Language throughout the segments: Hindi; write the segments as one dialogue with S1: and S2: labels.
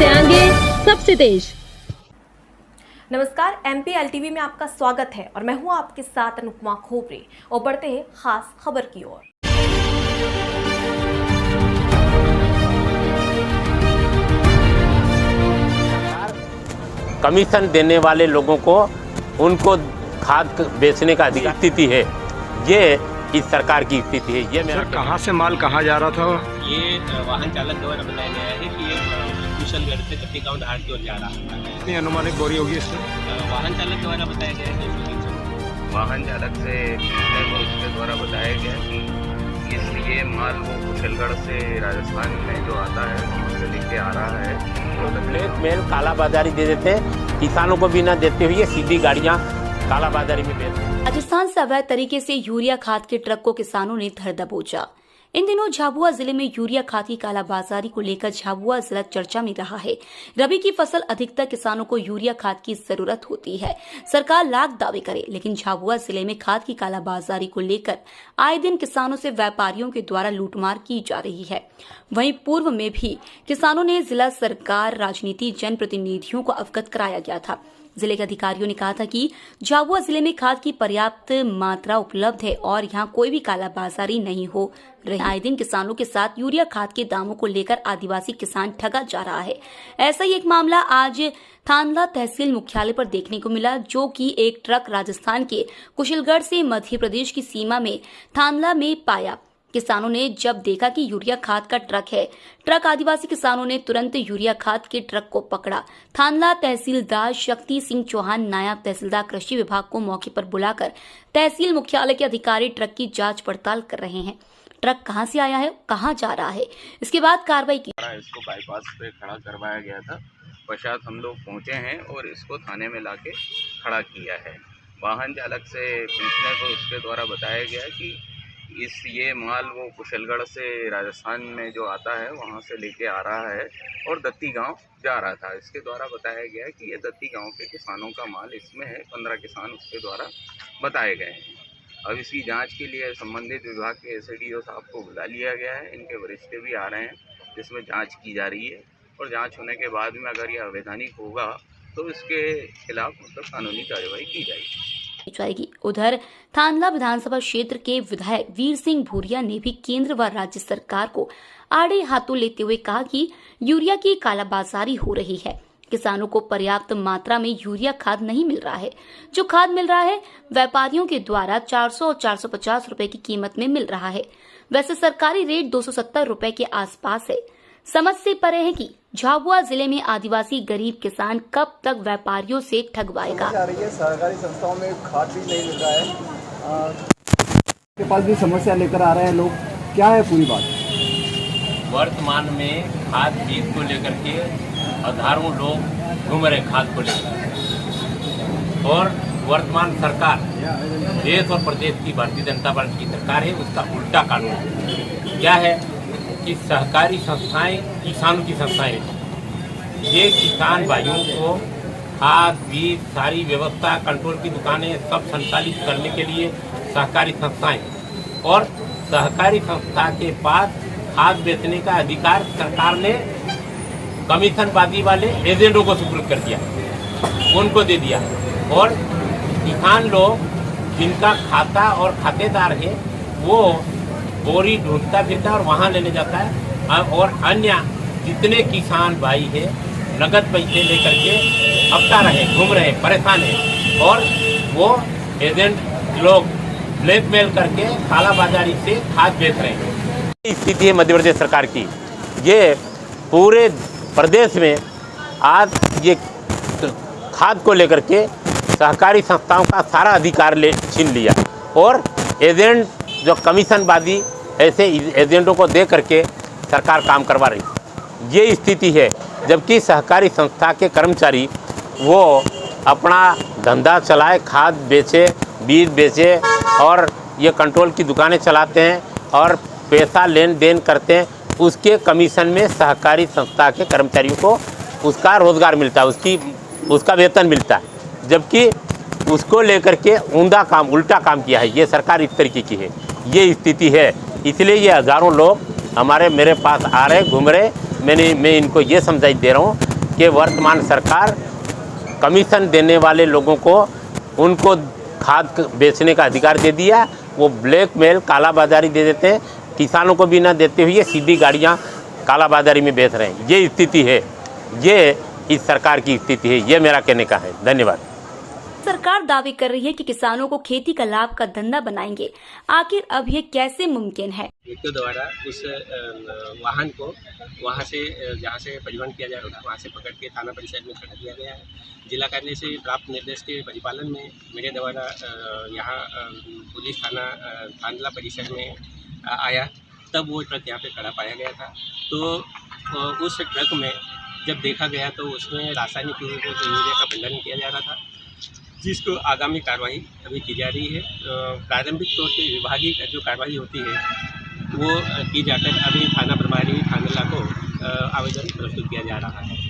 S1: सबसे आगे, सबसे तेज।
S2: नमस्कार, MPLTV में आपका स्वागत है और मैं हूं आपके साथ अनुपमा खोपरे और बढ़ते हैं खास खबर की ओर।
S3: कमीशन देने वाले लोगों को उनको खाद बेचने का अधिकार स्थिति है। ये इस सरकार की स्थिति है। ये मेरा
S4: कहाँ से माल कहाँ जा रहा था?
S5: ये वाहन चालक द्वारा बताया गया है कि ये कुशलगढ़ से कत्ती गाँव धार की ओर जा रहा है।
S4: कितनी अनुमानित बोरी होगी इसमें?
S5: वाहन चालक द्वारा बताया गया है कि
S6: वाहन चालक से उसके द्वारा बताया गया कि ये माल वो कुशलगढ़ से राजस्थान में जो आता है वहाँ से लेके आ रहा है।
S3: तो ब्लैक मेल कालाबाजारी दे देते हैं, किसानों को भी न देते हुए सीधी गाड़ियाँ कालाबाजारी में बेचते हैं।
S7: राजस्थान से अवैध तरीके से यूरिया खाद के ट्रक को किसानों ने धर दबोचा। इन दिनों झाबुआ जिले में यूरिया खाद की कालाबाजारी को लेकर झाबुआ जिला चर्चा में रहा है। रबी की फसल अधिकतर किसानों को यूरिया खाद की जरूरत होती है। सरकार लाख दावे करे, लेकिन झाबुआ जिले में खाद की कालाबाजारी को लेकर आए दिन किसानों से व्यापारियों के द्वारा लूटमार की जा रही है। वहीं पूर्व में भी किसानों ने जिला सरकार, राजनीति, जनप्रतिनिधियों को अवगत कराया गया था। जिले के अधिकारियों ने कहा था कि झाबुआ जिले में खाद की पर्याप्त मात्रा उपलब्ध है और यहां कोई भी कालाबाजारी नहीं हो रही। आए दिन किसानों के साथ यूरिया खाद के दामों को लेकर आदिवासी किसान ठगा जा रहा है। ऐसा ही एक मामला आज थानला तहसील मुख्यालय पर देखने को मिला, जो कि एक ट्रक राजस्थान के कुशलगढ़ से मध्य प्रदेश की सीमा में थानला में पाया। किसानों ने जब देखा कि यूरिया खाद का ट्रक है, आदिवासी किसानों ने तुरंत यूरिया खाद के ट्रक को पकड़ा। थानला तहसीलदार शक्ति सिंह चौहान, नायब तहसीलदार कृषि विभाग को मौके पर बुलाकर तहसील मुख्यालय के अधिकारी ट्रक की जांच पड़ताल कर रहे हैं। ट्रक कहां से आया है, कहां जा रहा है, इसके बाद कार्रवाई की।
S6: इसको बाईपास पे खड़ा करवाया गया था। पश्चात हम लोग पहुँचे हैं और इसको थाने में लाके खड़ा किया है। वाहन चालक से पूछने को उसके द्वारा बताया गया कि ये माल वो कुशलगढ़ से राजस्थान में जो आता है वहाँ से लेके आ रहा है और दत्ती गांव जा रहा था। इसके द्वारा बताया गया कि ये दत्ती गांव के किसानों का माल इसमें है। 15 किसान उसके द्वारा बताए गए हैं। अब इसकी जांच के लिए संबंधित विभाग के SDO साहब को बुला लिया गया है। इनके वरिष्ठ भी आ रहे हैं, जिसमें जाँच की जा रही है और जाँच होने के बाद में अगर यह अवैधानिक होगा तो इसके खिलाफ कानूनी कार्रवाई की जाएगी।
S7: उधर थानला विधानसभा क्षेत्र के विधायक वीर सिंह भूरिया ने भी केंद्र व राज्य सरकार को आड़े हाथों लेते हुए कहा कि यूरिया की कालाबाजारी हो रही है। किसानों को पर्याप्त मात्रा में यूरिया खाद नहीं मिल रहा है। जो खाद मिल रहा है व्यापारियों के द्वारा 400 और 450 रुपए की कीमत में मिल रहा है। वैसे सरकारी रेट 270 रुपए के आसपास है। समझ से परे है कि झाबुआ जिले में आदिवासी गरीब किसान कब तक व्यापारियों से ठगवाएगा।
S8: सरकारी संस्थाओं में खाद भी नहीं मिल रहा है, के पास भी समस्या लेकर आ रहे हैं लोग। क्या है पूरी बात?
S3: वर्तमान में खाद बीज को लेकर के हजारों लोग घूम रहे खाद को लेकर, और वर्तमान सरकार देश और प्रदेश की भारतीय जनता पार्टी की सरकार है, उसका उल्टा कानून क्या है कि सहकारी संस्थाएं किसानों की संस्थाएं, ये किसान भाइयों को खाद बीज सारी व्यवस्था, कंट्रोल की दुकानें सब संचालित करने के लिए सहकारी संस्थाएं, और सहकारी संस्था के पास खाद बेचने का अधिकार सरकार ने कमीशनबाजी वाले एजेंटों को सुपुर्द कर दिया, उनको दे दिया। और किसान लोग जिनका खाता और खातेदार है वो बोरी ढूंढता फिरता और वहाँ लेने जाता है, और अन्य जितने किसान भाई है नगद पैसे लेकर के हफ्ता रहे, घूम रहे, परेशान है, और वो एजेंट लोग ब्लैकमेल करके कालाबाजारी से खाद बेच रहे हैं। स्थिति है मध्य प्रदेश सरकार की। ये पूरे प्रदेश में आज ये खाद को लेकर के सहकारी संस्थाओं का सारा अधिकार छीन लिया, और एजेंट जो कमीशनबाजी ऐसे एजेंटों को दे करके सरकार काम करवा रही। ये स्थिति है, जबकि सहकारी संस्था के कर्मचारी वो अपना धंधा चलाए, खाद बेचे, बीज बेचे, और ये कंट्रोल की दुकानें चलाते हैं और पैसा लेन देन करते हैं। उसके कमीशन में सहकारी संस्था के कर्मचारियों को उसका रोज़गार मिलता है, उसका वेतन मिलता है, जबकि उसको लेकर के उल्टा काम किया है ये सरकार इस तरीके की है। ये स्थिति है, इसलिए ये हज़ारों लोग मेरे पास आ रहे, घूम रहे। मैं इनको ये समझाई दे रहा हूँ कि वर्तमान सरकार कमीशन देने वाले लोगों को उनको खाद बेचने का अधिकार दे दिया। वो ब्लैकमेल कालाबाजारी दे देते हैं, किसानों को भी ना देते हुए सीधी गाड़ियाँ कालाबाजारी में बेच रहे हैं। ये स्थिति है, ये इस सरकार की स्थिति है, ये मेरा कहने का है। धन्यवाद।
S7: सरकार दावे कर रही है कि किसानों को खेती का लाभ का धंधा बनाएंगे। आखिर अब ये कैसे मुमकिन है?
S5: व्यक्तियों द्वारा उस वाहन को वहां से जहां से परिवहन किया जा रहा था वहां से पकड़ के थाना परिसर में खड़ा किया गया है। जिला कार्यालय से प्राप्त निर्देश के परिपालन में मेरे द्वारा यहाँ पुलिस थाना थांदला परिसर में आया, तब वो ट्रक यहाँ पे खड़ा पाया गया था। तो उस ट्रक में जब देखा गया तो उसमें रासायनिक यूरिया का भंडारण किया जा रहा था, जिसको आगामी कार्रवाई अभी की जा रही है। प्रारंभिक तौर पे विभागीय जो कार्रवाई होती है वो की जाकर अभी थाना प्रभारी थांदला को आवेदन प्रस्तुत किया जा रहा है।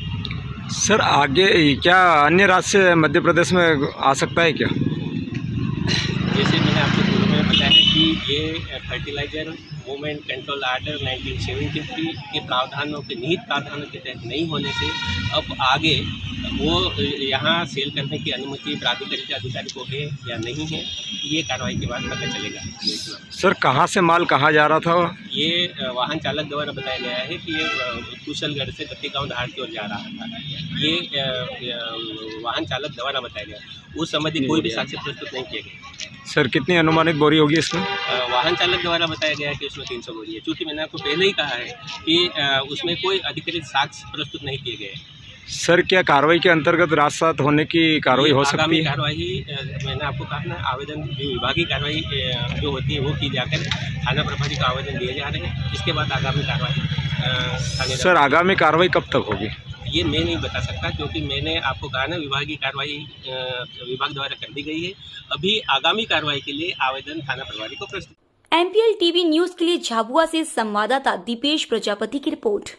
S4: सर आगे क्या अन्य राज्य से मध्य प्रदेश में आ सकता है क्या?
S5: जैसे मैंने आपको पूर्व में बताया कि ये फर्टिलाइजर मूवमेंट कंट्रोल आर्डर 1973 के प्रावधानों के निहित प्रावधानों के तहत नहीं होने से अब आगे वो यहाँ सेल करने की अनुमति प्राधिकरण के अधिकारी को है या नहीं है, ये कार्रवाई के बाद पता चलेगा।
S4: सर कहाँ से माल कहाँ जा रहा था?
S5: ये वाहन चालक द्वारा बताया गया है कि ये कुशलगढ़ से कत्तीगांव धार की ओर जा रहा था। ये वाहन चालक द्वारा बताया गया। उस संबंधी कोई भी साक्ष्य प्रस्तुत नहीं किए गए।
S4: सर कितनी अनुमानित बोरी होगी इसमें?
S5: वाहन चालक द्वारा बताया गया कि उसमें 300 बोरी है। चूँकि मैंने आपको पहले ही कहा है कि उसमें कोई अधिकृत साक्ष्य प्रस्तुत नहीं किए गए।
S4: सर क्या कार्रवाई के अंतर्गत राजसात होने की कार्रवाई हो सकती है?
S5: कार्रवाई मैंने आपको कहा ना, आवेदन जो विभागीय कार्रवाई जो होती है वो की जाकर थाना प्रभारी को आवेदन दिए जा रहे हैं। इसके बाद आगामी कार्रवाई
S4: सर आगामी कार्रवाई कब तक होगी?
S5: ये मैं नहीं बता सकता, क्योंकि मैंने आपको कहा ना विभागीय कार्रवाई विभाग द्वारा कर दी गई है। अभी आगामी कार्रवाई के लिए आवेदन थाना प्रभारी को प्रस्तुत।
S7: MPL TV न्यूज के लिए झाबुआ से संवाददाता दीपेश प्रजापति की रिपोर्ट।